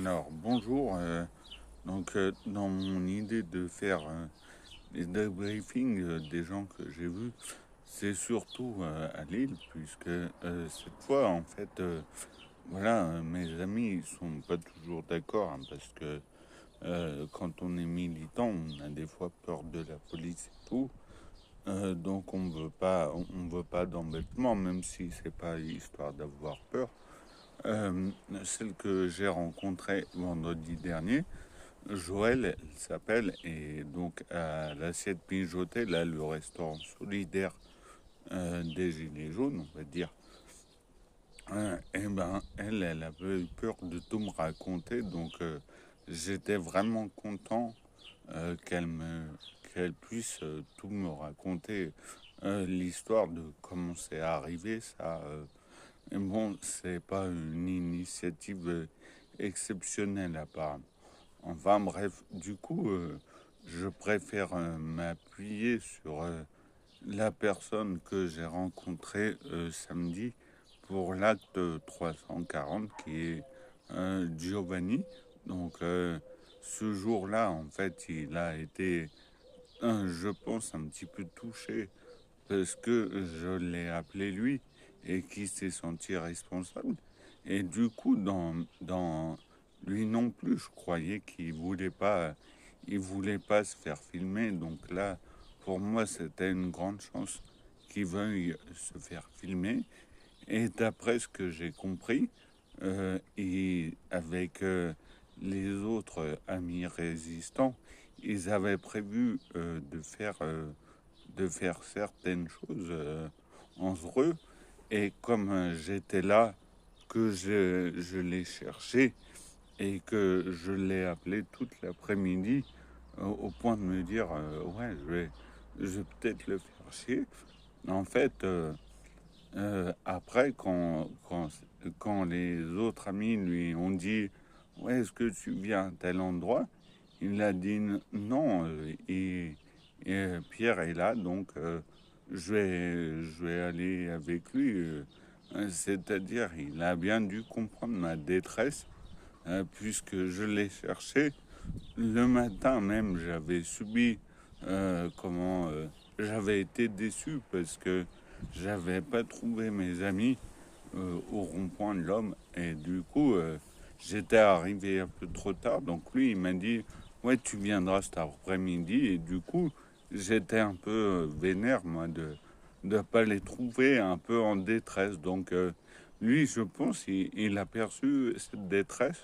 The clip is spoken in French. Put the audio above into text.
Alors, bonjour. Dans mon idée de faire les debriefings des gens que j'ai vus, c'est surtout à Lille, puisque cette fois, en fait, voilà, mes amis ils sont pas toujours d'accord, hein, parce que quand on est militant, on a des fois peur de la police et tout. Donc on veut pas d'embêtement, même si c'est pas histoire d'avoir peur. Celle que j'ai rencontrée vendredi dernier, Joël, elle s'appelle, et donc à l'assiette mijotée, là, le restaurant solidaire des Gilets jaunes, on va dire. Elle avait eu peur de tout me raconter, donc j'étais vraiment content euh, qu'elle me, qu'elle puisse tout me raconter, l'histoire de comment c'est arrivé, ça. Et bon, c'est pas une initiative exceptionnelle apparemment. Enfin bref, du coup, je préfère m'appuyer sur la personne que j'ai rencontrée samedi pour l'acte 340 qui est Giovanni. Donc ce jour-là, en fait, il a été, je pense, un petit peu touché parce que je l'ai appelé lui et qui s'est senti responsable. Et du coup, dans lui non plus, je croyais il voulait pas se faire filmer. Donc là, pour moi, c'était une grande chance qu'il veuille se faire filmer. Et d'après ce que j'ai compris, et avec les autres amis résistants, ils avaient prévu de faire certaines choses entre eux. Et comme j'étais là, que je l'ai cherché et que je l'ai appelé toute l'après-midi au point de me dire ouais, je vais peut-être le faire chier. En fait, après, quand les autres amis lui ont dit ouais, est-ce que tu viens à tel endroit, il a dit non. Et Pierre est là, donc je vais aller avec lui. C'est-à-dire, il a bien dû comprendre ma détresse, puisque je l'ai cherché. Le matin même, j'avais subi j'avais été déçu parce que j'avais pas trouvé mes amis au rond-point de l'Homme et du coup j'étais arrivé un peu trop tard. Donc lui, il m'a dit ouais, tu viendras cet après-midi et du coup j'étais un peu vénère moi de ne pas les trouver, un peu en détresse. Donc lui, je pense, il a perçu cette détresse